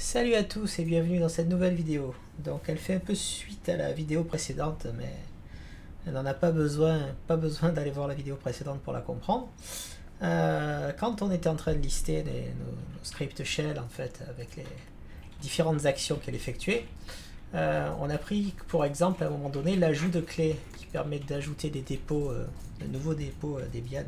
Salut à tous et bienvenue dans cette nouvelle vidéo. Donc elle fait un peu suite à la vidéo précédente, mais elle n'en a pas besoin d'aller voir la vidéo précédente pour la comprendre. Quand on était en train de lister nos scripts shell en fait avec les différentes actions qu'elle effectuait, on a pris pour exemple à un moment donné l'ajout de clés qui permet d'ajouter des dépôts, de nouveaux dépôts Debian.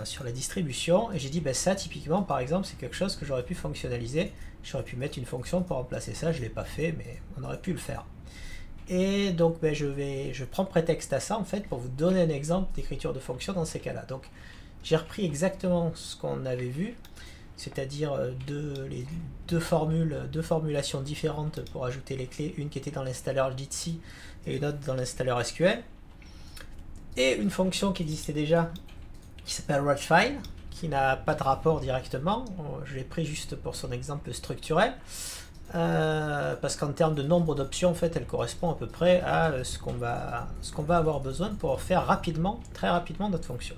Sur la distribution, et j'ai dit ça typiquement par exemple c'est quelque chose que j'aurais pu fonctionnaliser, j'aurais pu mettre une fonction pour remplacer ça, je l'ai pas fait mais on aurait pu le faire. Et donc je prends prétexte à ça en fait pour vous donner un exemple d'écriture de fonction dans ces cas là. Donc j'ai repris exactement ce qu'on avait vu, c'est-à-dire deux formulations différentes pour ajouter les clés, une qui était dans l'installeur Jitsi et une autre dans l'installeur SQL, et une fonction qui existait déjà qui s'appelle writeFile, qui n'a pas de rapport directement. Je l'ai pris juste pour son exemple structurel, parce qu'en termes de nombre d'options, en fait, elle correspond à peu près à ce qu'on va avoir besoin pour faire rapidement, très rapidement notre fonction.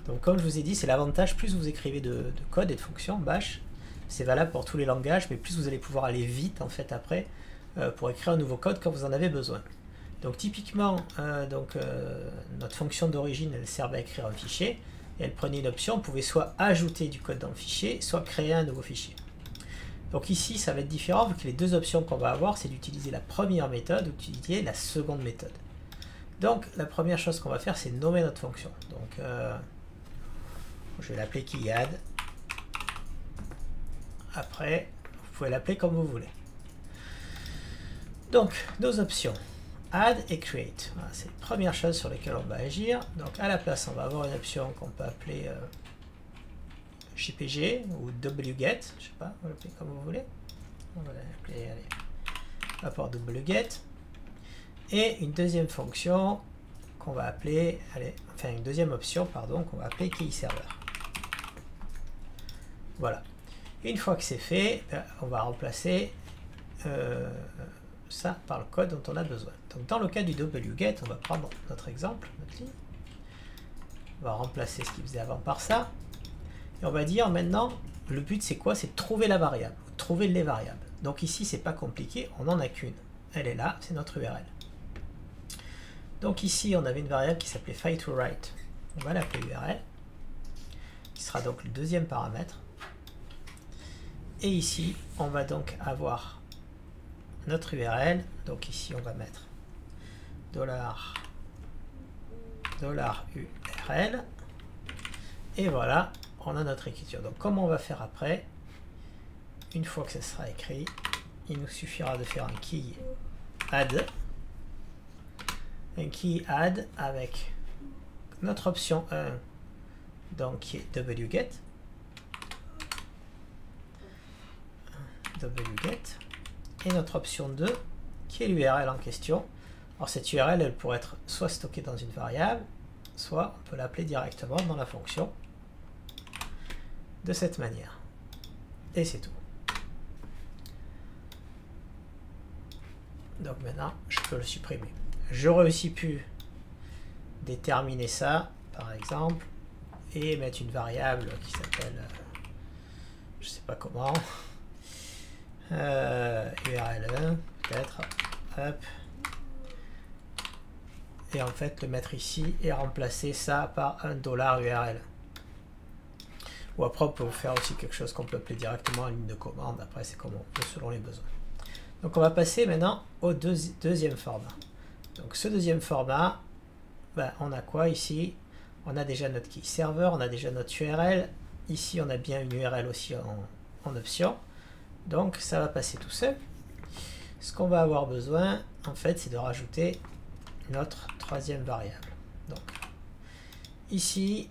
Donc comme je vous ai dit, c'est l'avantage, plus vous écrivez de code et de fonctions, bash, c'est valable pour tous les langages, mais plus vous allez pouvoir aller vite en fait après, pour écrire un nouveau code quand vous en avez besoin. Donc typiquement, notre fonction d'origine, elle servait à écrire un fichier, et elle prenait une option, on pouvait soit ajouter du code dans le fichier, soit créer un nouveau fichier. Donc ici, ça va être différent, vu que les deux options qu'on va avoir, c'est d'utiliser la première méthode ou d'utiliser la seconde méthode. Donc la première chose qu'on va faire, c'est nommer notre fonction. Donc je vais l'appeler KeyAdd. Après, vous pouvez l'appeler comme vous voulez. Donc, nos options. Add et create. Voilà, c'est la première chose sur laquelle on va agir. Donc à la place, on va avoir une option qu'on peut appeler JPG ou wget. Je sais pas, vous l'appelez comme vous voulez. On va l'appeler, allez, rapport wget. Et une deuxième fonction qu'on va appeler, une deuxième option, pardon, qu'on va appeler keyServer. Voilà. Une fois que c'est fait, on va remplacer ça par le code dont on a besoin. Donc dans le cas du wget, on va prendre notre exemple, notre ligne. On va remplacer ce qu'il faisait avant par ça. Et on va dire maintenant, le but c'est quoi? C'est de trouver la variable, trouver les variables. Donc ici c'est pas compliqué, on n'en a qu'une. Elle est là, c'est notre URL. Donc ici on avait une variable qui s'appelait file2write. On va l'appeler URL, qui sera donc le deuxième paramètre. Et ici on va donc avoir notre URL, donc ici on va mettre $URL, et voilà, on a notre écriture. Donc comment on va faire après? Une fois que ça sera écrit, il nous suffira de faire un key add avec notre option 1, donc qui est wget, et notre option 2 qui est l'URL en question. Alors cette URL, elle pourrait être soit stockée dans une variable, soit on peut l'appeler directement dans la fonction de cette manière. Et c'est tout. Donc maintenant, je peux le supprimer. J'aurais aussi pu déterminer ça, par exemple, et mettre une variable qui s'appelle, je sais pas comment, URL1 peut-être, hop, et en fait le mettre ici et remplacer ça par un $URL. Ou après on peut faire aussi quelque chose qu'on peut appeler directement en ligne de commande, après c'est comme on peut selon les besoins. Donc on va passer maintenant au deuxième format. Donc ce deuxième format, on a quoi ici? On a déjà notre key server, on a déjà notre URL, ici on a bien une URL aussi en option. Donc ça va passer tout seul. Ce qu'on va avoir besoin, en fait, c'est de rajouter notre troisième variable. Donc ici,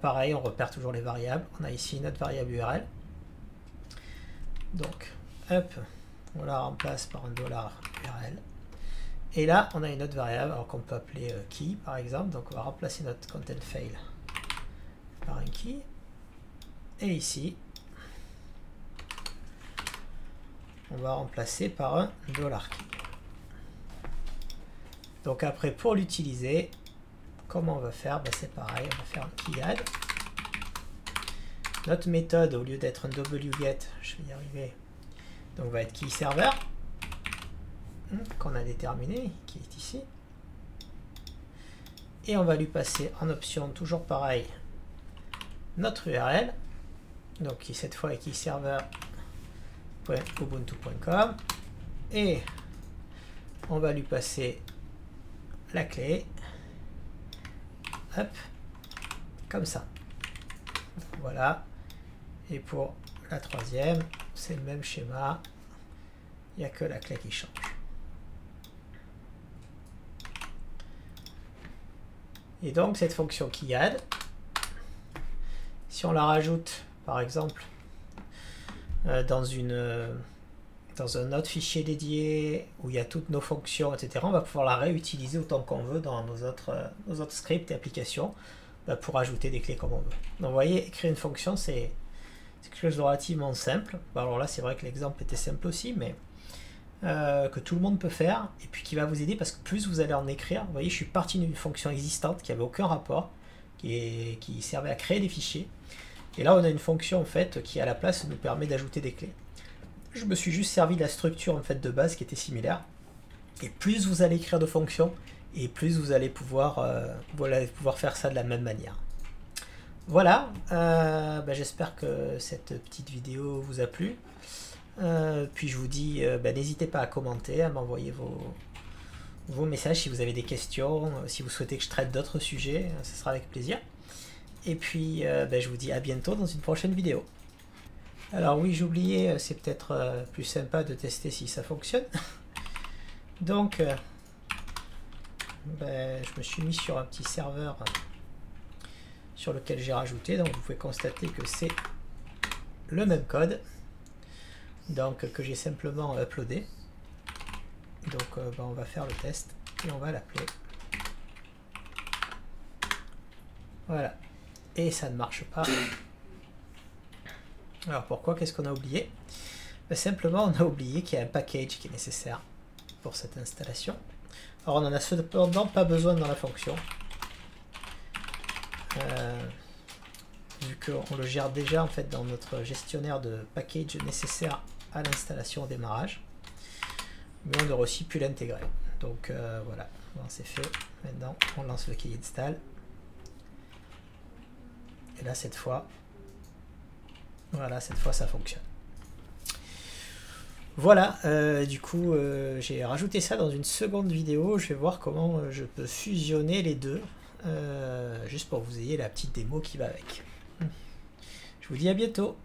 pareil, on repère toujours les variables. On a ici notre variable URL. Donc, hop, on la remplace par un $URL. Et là, on a une autre variable, alors qu'on peut appeler key, par exemple. Donc on va remplacer notre content fail par un key. Et ici, on va remplacer par un $key. Donc après, pour l'utiliser, comment on va faire? C'est pareil, on va faire un key add. notre méthode, au lieu d'être un wget, je vais y arriver, donc va être key server, qu'on a déterminé, qui est ici. Et on va lui passer en option, toujours pareil, notre URL, donc qui cette fois est key server.ubuntu.com, et on va lui passer la clé, hop, comme ça. Voilà. Et pour la troisième, c'est le même schéma, il n'y a que la clé qui change. Et donc cette fonction qui add, si on la rajoute par exemple dans un autre fichier dédié où il y a toutes nos fonctions, etc., on va pouvoir la réutiliser autant qu'on veut dans nos autres scripts et applications pour ajouter des clés comme on veut. Donc vous voyez, écrire une fonction, c'est quelque chose de relativement simple. Alors là, c'est vrai que l'exemple était simple aussi, mais que tout le monde peut faire, et puis qui va vous aider parce que plus vous allez en écrire, vous voyez, je suis parti d'une fonction existante qui n'avait aucun rapport, qui servait à créer des fichiers, et là on a une fonction en fait qui à la place nous permet d'ajouter des clés. Je me suis juste servi de la structure en fait de base qui était similaire, et plus vous allez écrire de fonctions, et plus vous allez pouvoir faire ça de la même manière. Voilà, j'espère que cette petite vidéo vous a plu. Puis je vous dis, n'hésitez pas à commenter, à m'envoyer vos messages si vous avez des questions, si vous souhaitez que je traite d'autres sujets, ce sera avec plaisir. Et puis je vous dis à bientôt dans une prochaine vidéo. Alors oui, j'ai oublié, c'est peut-être plus sympa de tester si ça fonctionne. Donc, je me suis mis sur un petit serveur sur lequel j'ai rajouté, donc vous pouvez constater que c'est le même code. Donc que j'ai simplement uploadé. Donc on va faire le test et on va l'appeler. Voilà. Et ça ne marche pas. Alors pourquoi? Qu'est-ce qu'on a oublié? Simplement on a oublié qu'il y a un package qui est nécessaire pour cette installation. Alors on en a cependant pas besoin dans la fonction. Vu qu'on le gère déjà en fait dans notre gestionnaire de package nécessaire à l'installation au démarrage, mais on aurait aussi pu l'intégrer. Donc voilà, bon, c'est fait. Maintenant on lance le key install, et là cette fois, voilà, cette fois ça fonctionne. Voilà, du coup j'ai rajouté ça dans une seconde vidéo. Je vais voir comment je peux fusionner les deux, juste pour que vous ayez la petite démo qui va avec. Je vous dis à bientôt.